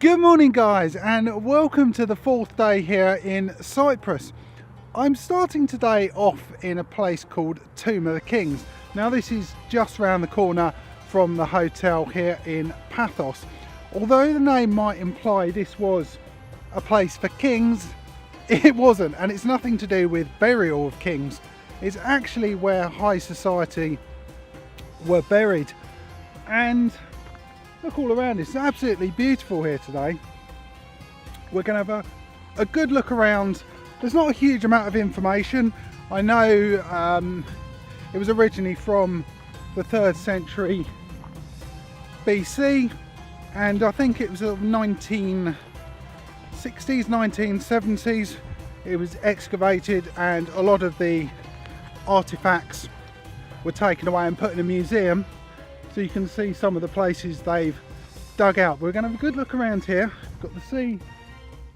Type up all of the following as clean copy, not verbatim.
Good morning guys, and welcome to the fourth day here in Cyprus. I'm starting today off in a place called Tomb of the Kings. Now this is just round the corner from the hotel here in Paphos. Although the name might imply this was a place for kings, it wasn't, and it's nothing to do with burial of kings. It's actually where high society were buried. And look all around, it's absolutely beautiful here today. We're going to have a good look around. There's not a huge amount of information. I know it was originally from the 3rd century BC, and I think it was the 1960s, 1970s. It was excavated and a lot of the artifacts were taken away and put in a museum. So you can see some of the places they've dug out. We're going to have a good look around here. We've got the sea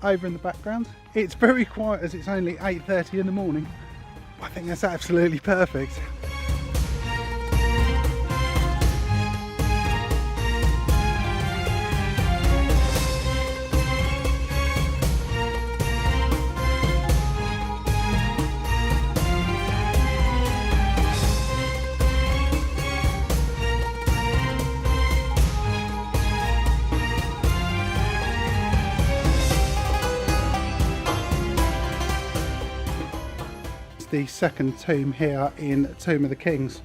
over in the background. It's very quiet as it's only 8:30 in the morning. I think that's absolutely perfect. The second tomb here in Tomb of the Kings.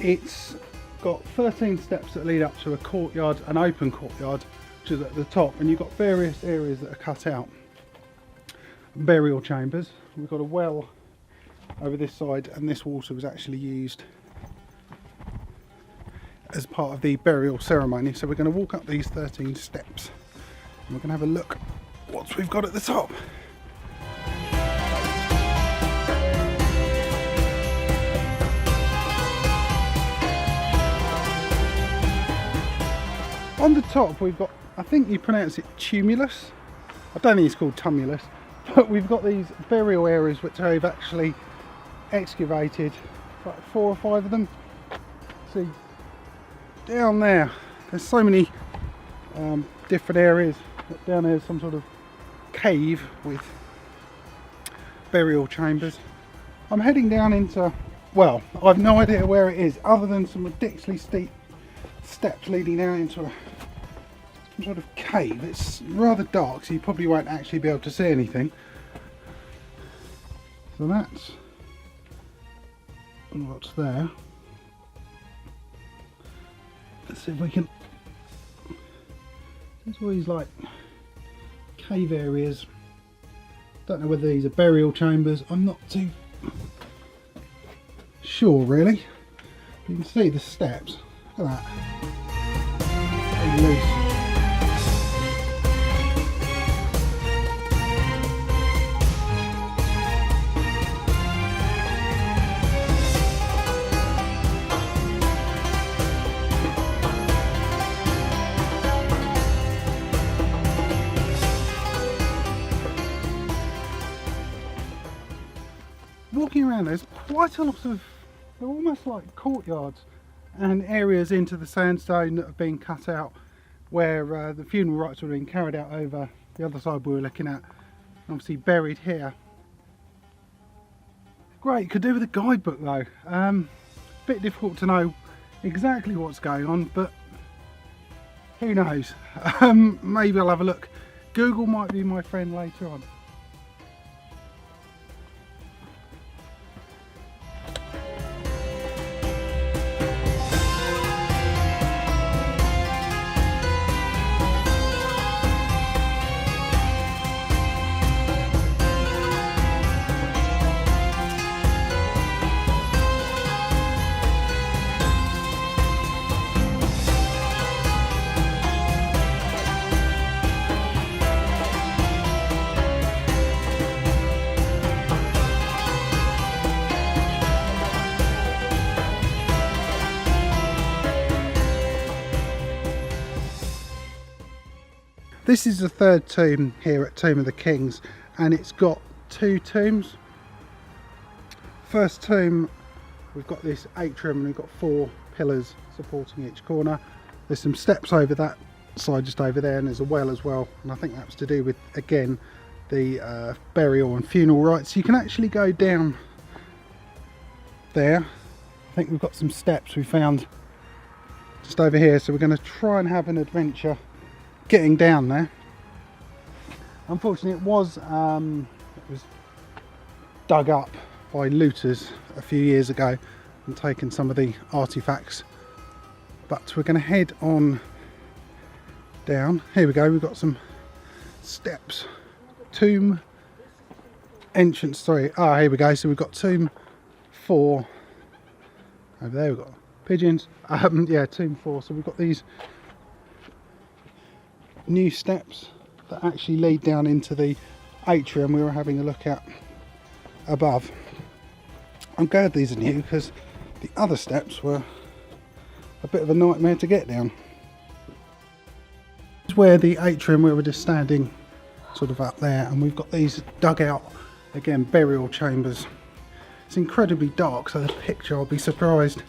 It's got 13 steps that lead up to a courtyard, an open courtyard, which is at the top, and you've got various areas that are cut out. Burial chambers. We've got a well over this side, and this water was actually used as part of the burial ceremony. So we're going to walk up these 13 steps and we're going to have a look what we've got at the top. On the top we've got, I think you pronounce it tumulus. I don't think it's called tumulus, but we've got these burial areas which they've actually excavated, like 4 or 5 of them. See, down there, there's so many different areas. Down there is some sort of cave with burial chambers. I'm heading down into, well, I've no idea where it is, other than some ridiculously steep steps leading down into some sort of cave. It's rather dark, so you probably won't actually be able to see anything. So that's what's there. Let's see if we can. There's all these like cave areas. Don't know whether these are burial chambers. I'm not too sure really. You can see the steps. Look at that. Very loose. Walking around, there's quite a lot of, they're almost like courtyards and areas into the sandstone that have been cut out where the funeral rites were being carried out over the other side we were looking at, obviously buried here. Great, could do with a guidebook though. Bit difficult to know exactly what's going on, but who knows. Maybe I'll have a look. Google might be my friend later on. This is the third tomb here at Tomb of the Kings, and it's got two tombs. First tomb, we've got this atrium and we've got 4 pillars supporting each corner. There's some steps over that side just over there, and there's a well as well, and I think that's to do with, again, the burial and funeral rites. You can actually go down there. I think we've got some steps we found just over here, so we're going to try and have an adventure getting down there. Unfortunately, it was dug up by looters a few years ago and taken some of the artifacts, but we're going to head on down. Here we go, we've got some steps, tomb entrance, sorry, here we go. So we've got tomb 4 over there, we've got pigeons, yeah, tomb 4. So we've got these new steps that actually lead down into the atrium we were having a look at above. I'm glad these are new because the other steps were a bit of a nightmare to get down. This is where the atrium, where we're just standing sort of up there, and we've got these dug out, again, burial chambers. It's incredibly dark, so the picture, I'll be surprised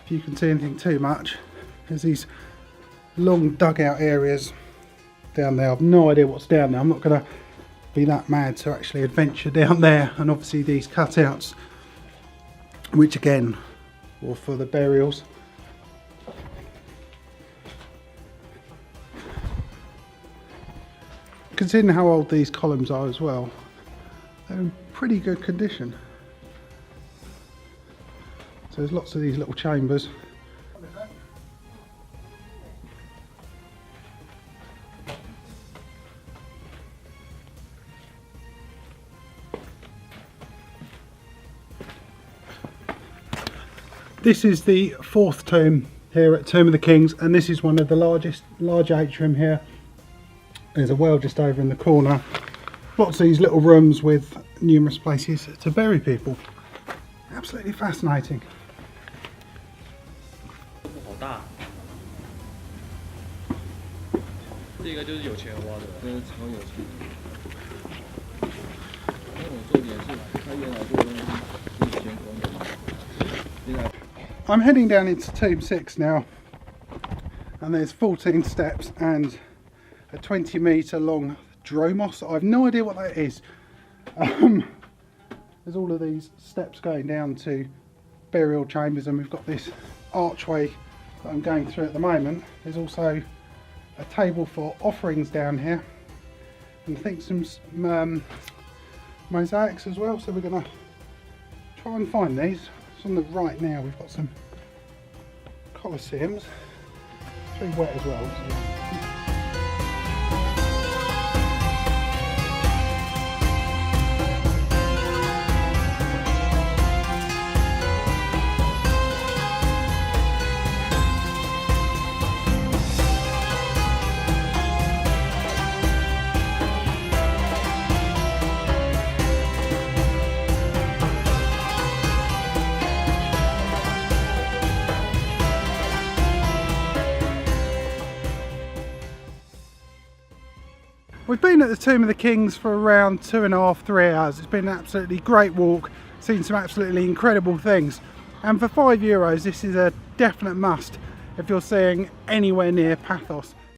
if you can see anything too much. There's these long dug out areas down there. I've no idea what's down there. I'm not going to be that mad to actually adventure down there. And obviously these cutouts, which again were for the burials. Considering how old these columns are as well, they're in pretty good condition. So there's lots of these little chambers. This is the 4th tomb here at Tomb of the Kings, and this is one of the large atrium here. There's a well just over in the corner. Lots of these little rooms with numerous places to bury people. Absolutely fascinating. I'm heading down into tomb 6 now, and there's 14 steps and a 20-metre long dromos. I have no idea what that is. There's all of these steps going down to burial chambers, and we've got this archway that I'm going through at the moment. There's also a table for offerings down here, and I think some mosaics as well, so we're going to try and find these. It's on the right now. We've got some colosseums. It's very wet as well. So. We've been at the Tomb of the Kings for around 2.5 to 3 hours. It's been an absolutely great walk, seen some absolutely incredible things. And for €5, this is a definite must if you're seeing anywhere near Paphos.